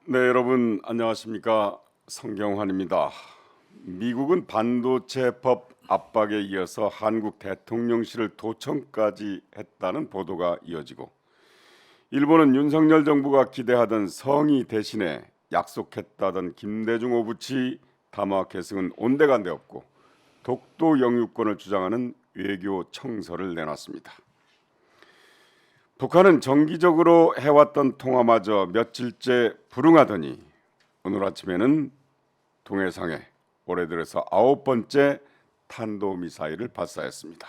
네, 여러분 안녕하십니까? 성경환입니다. 미국은 반도체법 압박에 이어서 한국 대통령실을 도청까지 했다는 보도가 이어지고, 일본은 윤석열 정부가 기대하던 성의 대신에 약속했다던 김대중 오부치 담화 계승은 온데간데 없고 독도 영유권을 주장하는 외교 청서를 내놨습니다. 북한은 정기적으로 해왔던 통화마저 며칠째 불응하더니 오늘 아침에는 동해상에 올해 들어서 9번째 탄도미사일을 발사했습니다.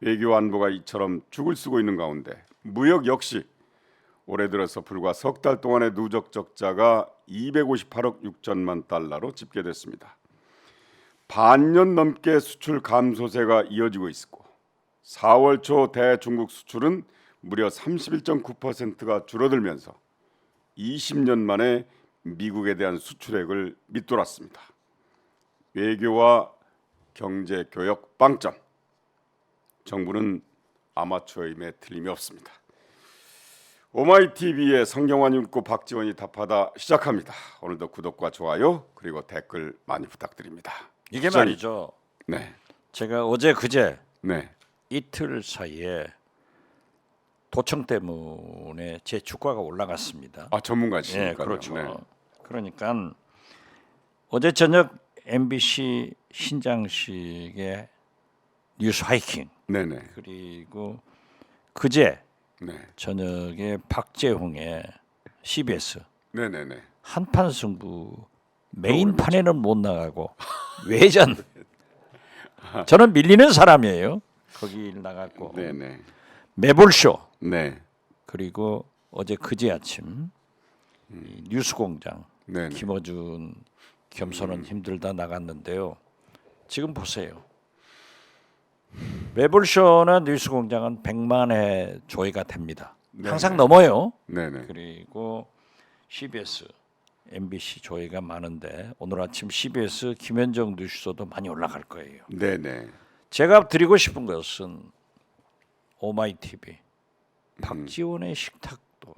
외교 안보가 이처럼 죽을 쓰고 있는 가운데 무역 역시 올해 들어서 불과 석 달 동안의 누적 적자가 258억 6천만 달러로 집계됐습니다. 반년 넘게 수출 감소세가 이어지고 있고 4월 초 대중국 수출은 무려 31.9%가 줄어들면서 20년 만에 미국에 대한 수출액을 밑돌았습니다. 외교와 경제 교역 빵점. 정부는 아마추어임에 틀림이 없습니다. 오마이TV의 성경환이 묻고 박지원이 답하다 시작합니다. 오늘도 구독과 좋아요 그리고 댓글 많이 부탁드립니다. 이게 말이죠. 네. 제가 어제 그제 네. 이틀 사이에 도청 때문에 제 주가가 올라갔습니다. 아, 전문가시니까요. 네, 그렇죠. 네. 그러니까 어제 저녁 MBC 신장식의 뉴스 하이킹, 네네. 그리고 그제 네. 저녁에 박재홍의 CBS 네네네. 한판 승부 메인 판에는 못 나가고 외전. 저는 밀리는 사람이에요. 거기 나갔고 네네. 매볼쇼. 네. 그리고 어제 그제 아침 이 뉴스공장 네네. 김어준 겸손은 힘들다 나갔는데요. 지금 보세요. 매볼쇼나 뉴스공장은 100만 회 조회가 됩니다. 항상 넘어요. 네네. 그리고 CBS, MBC 조회가 많은데 오늘 아침 CBS 김현정 뉴스도 많이 올라갈 거예요. 네네. 제가 드리고 싶은 것은 오마이TV 박지원의 식탁도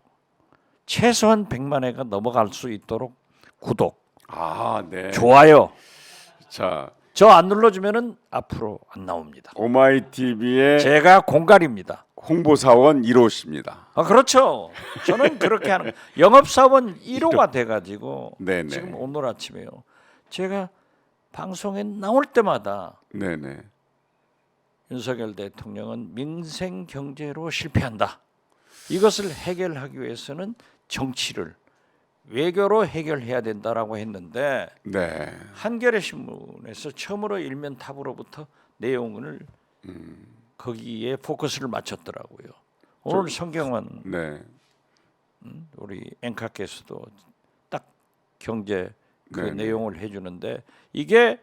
최소한 100만 회가 넘어갈 수 있도록 구독, 아, 네. 좋아요. 자, 저 안 눌러주면은 앞으로 안 나옵니다. 오마이TV의 제가 공갈입니다. 홍보사원 1호십니다. 아, 그렇죠. 저는 그렇게 하는 영업사원 1호가 돼가지고 네네. 지금 오늘 아침에요. 제가 방송에 나올 때마다 네네. 윤석열 대통령은 민생 경제로 실패한다. 이것을 해결하기 위해서는 정치를 외교로 해결해야 된다라고 했는데 네. 한겨레 신문에서 처음으로 일면탑으로부터 내용을 거기에 포커스를 맞췄더라고요. 오늘 성경원 네. 우리 앵커께서도 딱 경제 그 네네. 내용을 해주는데 이게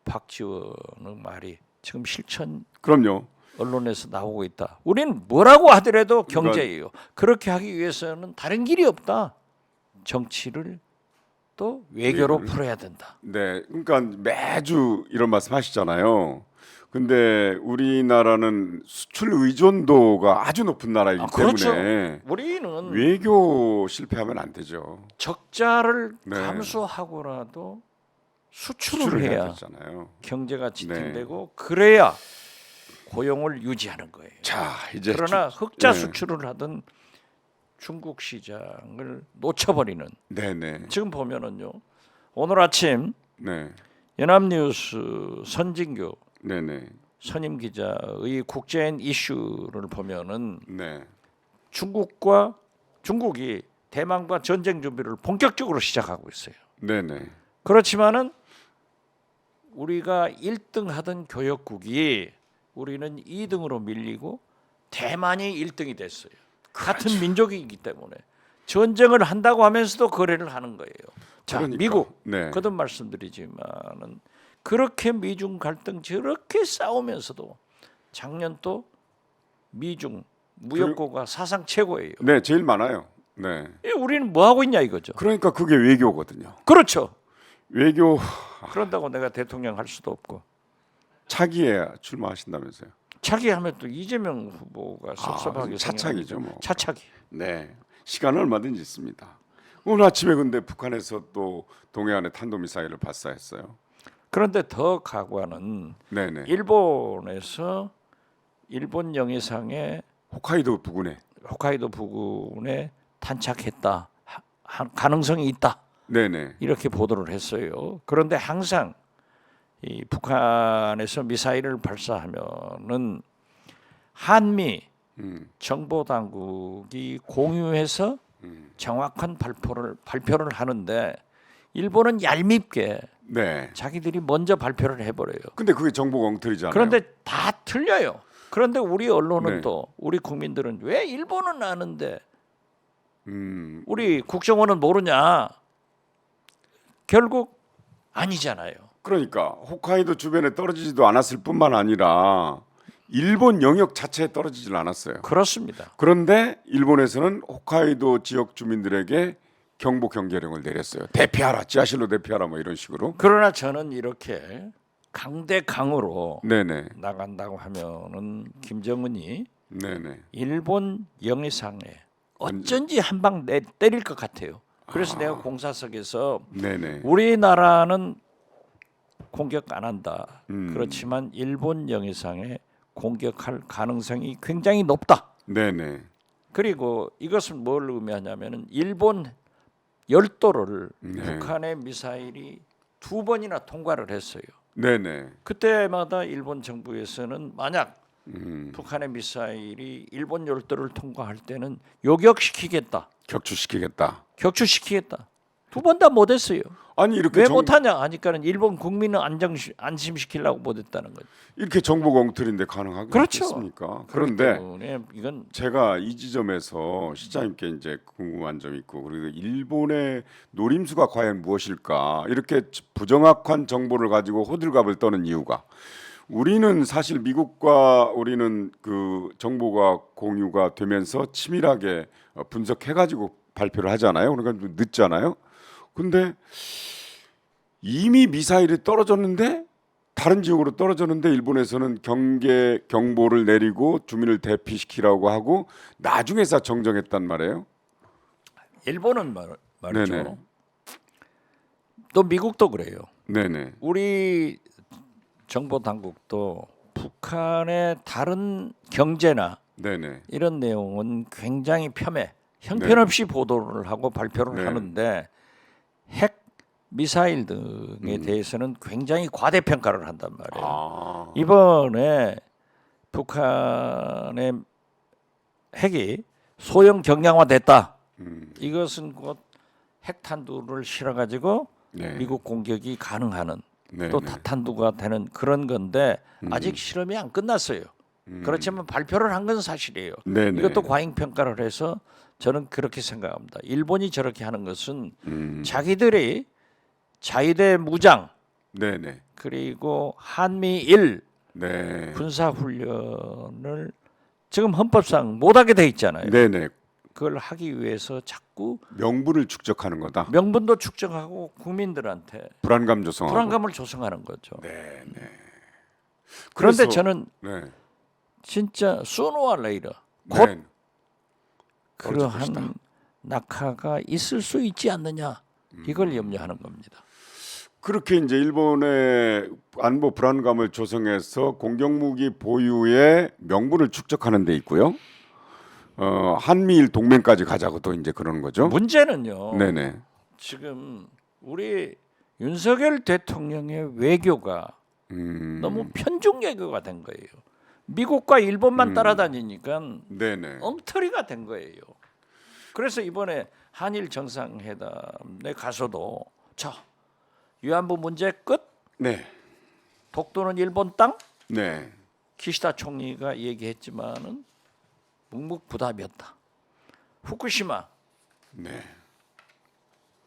박지원의 말이 지금 실천 그럼요. 언론에서 나오고 있다. 우리는 뭐라고 하더라도 경제예요. 그렇게 하기 위해서는 다른 길이 없다. 정치를 또 외교로 풀어야 된다. 네. 그러니까 매주 이런 말씀 하시잖아요. 근데 우리나라는 수출 의존도가 아주 높은 나라이기 그렇죠. 때문에 우리는 외교 실패하면 안 되죠. 적자를 네. 감수하고라도 수출을 수출을 해야 해야 되잖아요. 경제가 지탱되고 그래야 고용을 유지하는 거예요. 자, 이제 그러나 흑자 네. 수출을 하던 중국 시장을 놓쳐버리는. 네네. 지금 보면은요. 오늘 아침 네. 연합뉴스 선진교 네네. 선임 기자의 국제인 이슈를 보면은 네. 중국이 대만과 전쟁 준비를 본격적으로 시작하고 있어요. 네네. 그렇지만은 우리가 1등 하던 교역국이 우리는 2등으로 밀리고 대만이 1등이 됐어요. 같은 민족이기 때문에 전쟁을 한다고 하면서도 거래를 하는 거예요. 자, 그러니까. 미국 네. 거듭 말씀드리지만은 그렇게 미중 갈등 저렇게 싸우면서도 작년 또 미중 무역고가 사상 최고예요. 네, 제일 많아요. 네. 우리는 뭐 하고 있냐 이거죠. 그러니까 그게 외교거든요. 그렇죠. 외교 그런다고 내가 대통령 할 수도 없고 차기에 출마하신다면서요? 차기하면 또 이재명 후보가 섭섭하게 차차기죠, 뭐. 차차기. 네, 시간은 얼마든지 있습니다. 오늘 아침에 근데 북한에서 또 동해안에 탄도미사일을 발사했어요. 그런데 더 가관은 네네. 일본에서 일본 영해상에 홋카이도 부근에. 홋카이도 부근에 탄착했다. 가능성이 있다. 네네. 이렇게 보도를 했어요. 그런데 항상 이 북한에서 미사일을 발사하면은 한미 정보 당국이 공유해서 정확한 발표를 하는데 일본은 얄밉게 네. 자기들이 먼저 발표를 해버려요. 근데 그게 정보가 엉터리잖아요. 그런데 다 틀려요. 그런데 우리 언론은 네. 또 우리 국민들은 왜 일본은 아는데 음, 우리 국정원은 모르냐? 결국 아니잖아요. 그러니까 홋카이도 주변에 떨어지지도 않았을 뿐만 아니라 일본 영역 자체에 떨어지질 않았어요. 그렇습니다. 그런데 일본에서는 홋카이도 지역 주민들에게 경보 경계령을 내렸어요. 대피하라, 지하실로 대피하라, 뭐 이런 식으로. 그러나 저는 이렇게 강대강으로 네네, 나간다고 하면은 김정은이 네네. 일본 영해상에 어쩐지 한 방 때릴 것 같아요. 그래서 내가 공사석에서 네네. 우리나라는 공격 안 한다. 음. 그렇지만 일본 영해상에 공격할 가능성이 굉장히 높다. 네네. 그리고 이것은 뭘 의미하냐면은 일본 열도를 네. 북한의 미사일이 2번이나 통과를 했어요. 네네. 그때마다 일본 정부에서는 만약 음. 북한의 미사일이 일본 열도를 통과할 때는 요격시키겠다, 격추시키겠다. 격추시키겠다. 2번 다 못했어요. 아니 이렇게 왜 못하냐 하니까는 일본 국민을 안심시키려고 못했다는 거죠. 이렇게 정보가 엉터리인데 가능하겠습니까? 그렇죠. 그런데 때문에 이건 제가 이 지점에서 시장님께 이제 궁금한 점이 있고 그리고 일본의 노림수가 과연 무엇일까 이렇게 부정확한 정보를 가지고 호들갑을 떠는 이유가 우리는 사실 미국과 우리는 그 정보가 공유가 되면서 치밀하게 분석해가지고 발표를 하잖아요. 그러니까 좀 늦잖아요. 근데 이미 미사일이 떨어졌는데 다른 지역으로 떨어졌는데 일본에서는 경보를 내리고 주민을 대피시키라고 하고 나중에서 정정했단 말이에요. 일본은 말이죠. 네네. 또 미국도 그래요. 네네. 우리 정보 당국도 북한의 다른 경제나 네네. 이런 내용은 굉장히 형편없이 보도를 하고 발표를 네. 하는데 핵 미사일 등에 대해서는 굉장히 과대평가를 한단 말이에요. 아. 이번에 북한의 핵이 소형 경량화됐다. 이것은 곧 핵탄두를 실어가지고 네. 미국 공격이 가능하는 네, 또 네. 다탄두가 되는 그런 건데 아직 실험이 안 끝났어요. 그렇지만 발표를 한 건 사실이에요. 네네. 이것도 과잉평가를 해서 저는 그렇게 생각합니다. 일본이 저렇게 하는 것은 자기들이 자위대 무장 네네. 그리고 한미일 네. 군사훈련을 지금 헌법상 못하게 돼 있잖아요. 네네. 그걸 하기 위해서 자꾸 명분을 축적하는 거다. 명분도 축적하고 국민들한테 불안감 조성하고. 불안감을 조성하는 거죠. 네네. 그런데 그래서- 저는 네. 진짜 sooner or later 곧 네. 그러한 낙하가 있을 수 있지 않느냐 이걸 염려하는 겁니다. 그렇게 이제 일본의 안보 불안감을 조성해서 공격무기 보유의 명분을 축적하는 데 있고요. 한미일 동맹까지 가자고 또 이제 그러는 거죠. 문제는요. 네네. 지금 우리 윤석열 대통령의 외교가 너무 편중 외교가 된 거예요. 미국과 일본만 따라다니니까 네네. 엉터리가 된 거예요. 그래서 이번에 한일 정상회담에 가서도 자 위안부 문제 끝, 네. 독도는 일본 땅. 네. 기시다 총리가 얘기했지만은 묵묵부답이었다. 후쿠시마 네.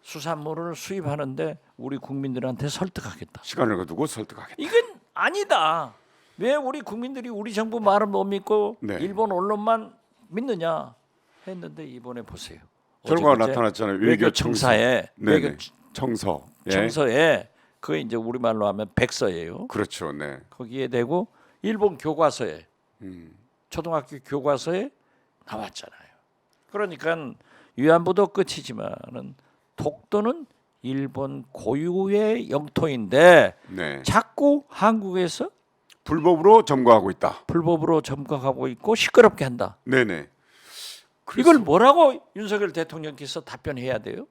수산물을 수입하는데 우리 국민들한테 설득하겠다. 시간을 두고 설득하겠다. 이건 아니다. 왜 우리 국민들이 우리 정부 말을 못 믿고 네. 일본 언론만 믿느냐 했는데 이번에 보세요. 결과가 어제 나타났잖아요. 외교 청사에 네네. 외교 청서. 예. 청서에 그게 이제 우리말로 하면 백서예요. 그렇죠. 네. 거기에 대고 일본 교과서에 초등학교 교과서에 나왔잖아요. 그러니까 위안부도 끝이지만은 독도는 일본 고유의 영토인데 네. 자꾸 한국에서 불법으로 점거하고 있다. 불법으로 점거하고 있고 시끄럽게 한다. 네네. 이걸 뭐라고 윤석열 대통령께서 답변해야 돼요?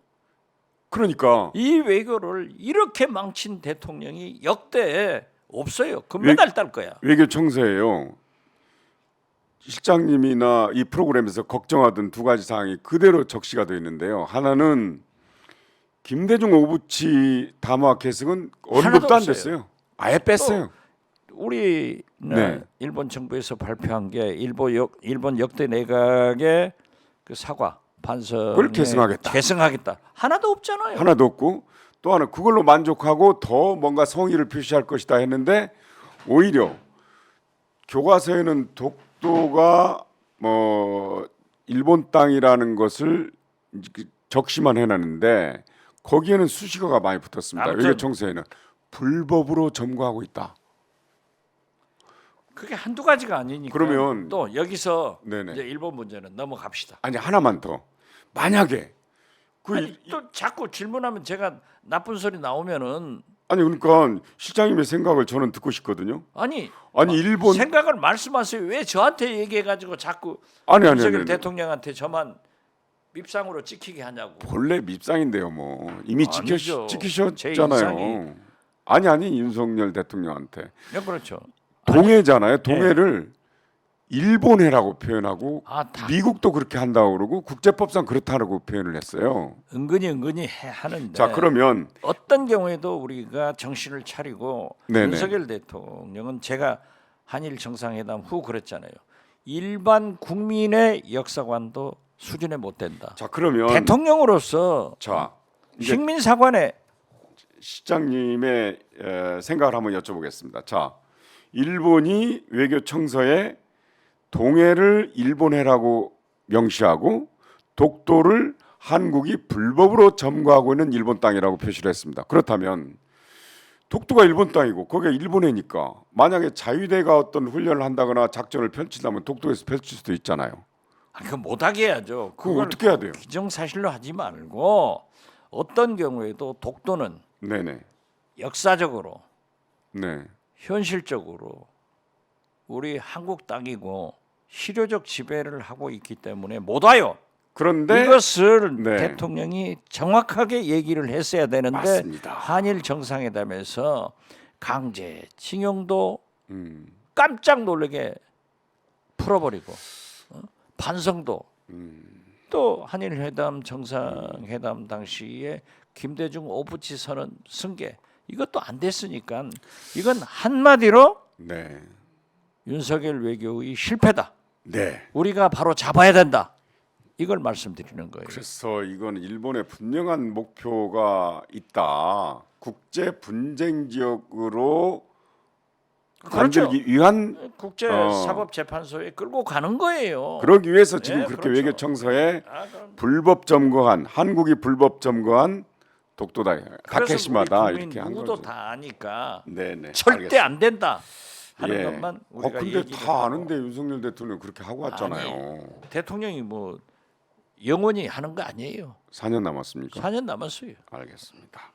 그러니까 이 외교를 이렇게 망친 대통령이 역대 없어요. 금메달 딸 거야. 외교 청사예요. 실장님이나 이 프로그램에서 걱정하던 두 가지 사항이 그대로 적시가 되어 있는데요. 하나는 김대중 오부치 담화 개성은 하나도 언급도 안 없어요. 됐어요. 아예 뺐어요. 우리 네. 일본 정부에서 발표한 게 일본 역대 내각의 그 사과 반성을 그걸 계승하겠다. 하나도 없잖아요. 하나도 없고 또 하나 그걸로 만족하고 더 뭔가 성의를 표시할 것이다 했는데 오히려 교과서에는 독도가 뭐 일본 땅이라는 것을 적시만 해놨는데 거기에는 수식어가 많이 붙었습니다. 아무튼 외교 청사에는 불법으로 점거하고 있다. 그게 한두 가지가 아니니까. 그러면 또 여기서 네네. 이제 일본 문제는 넘어갑시다. 아니 하나만 더 만약에 아니, 또 자꾸 질문하면 제가 나쁜 소리 나오면은 아니 그러니까 실장님의 생각을 저는 듣고 싶거든요. 아니 일본 생각을 말씀하세요. 왜 저한테 얘기해가지고 자꾸 아니 윤석열 대통령한테 저만 밉상으로 찍히게 하냐고. 본래 밉상인데요, 뭐 이미 아니죠. 제 찍히셨잖아요. 이상이. 아니 윤석열 대통령한테 네, 그렇죠. 동해잖아요. 동해를 일본해라고 표현하고 다 미국도 그렇게 한다고 그러고 국제법상 그렇다고 표현을 했어요. 은근히 하는데. 자 그러면 어떤 경우에도 우리가 정신을 차리고 네네. 윤석열 대통령은 제가 한일 정상회담 후 그랬잖아요. 일반 국민의 역사관도 수준에 못 된다. 자 그러면 대통령으로서 자 이제 식민사관에 시장님의 생각을 한번 여쭤보겠습니다. 자 일본이 외교 청서에 동해를 일본해라고 명시하고 독도를 한국이 불법으로 점거하고 있는 일본 땅이라고 표시를 했습니다. 그렇다면 독도가 일본 땅이고 거기가 일본해니까 만약에 자위대가 어떤 훈련을 한다거나 작전을 펼치려면 독도에서 펼칠 수도 있잖아요. 그거 못하게 해야죠. 그거 어떻게 해야 돼요? 기정사실로 하지 말고 어떤 경우에도 독도는 네네. 역사적으로 네. 현실적으로 우리 한국 땅이고 실효적 지배를 하고 있기 때문에 못 와요. 그런데 이것을 네. 대통령이 정확하게 얘기를 했어야 되는데 맞습니다. 한일 정상회담에서 강제 징용도 음, 깜짝 놀라게 풀어버리고 반성도 또 한일 회담 정상회담 당시에 김대중 오부치 선언 승계 이것도 안 됐으니까 이건 한마디로 네. 윤석열 외교의 실패다. 네. 우리가 바로 잡아야 된다. 이걸 말씀드리는 거예요. 그래서 이건 일본의 분명한 목표가 있다. 국제 분쟁 지역으로 그렇죠. 만들기 위한 국제 사법 재판소에 끌고 가는 거예요. 그러기 위해서 지금 네, 그렇게 그렇죠. 외교 청서에 그럼 불법 점거한 한국이 불법 점거한 독도다 그래서 다케시마다 우리 국민 이렇게 한 누구도 거죠. 다 아니까 네네. 절대 안 된다 하는 예. 것만 우리가 근데 얘기를 다 하고. 아는데 윤석열 대통령 그렇게 하고 왔잖아요. 대통령이 뭐 영원히 하는 거 아니에요. 4년 남았습니까? 4년 남았어요. 알겠습니다.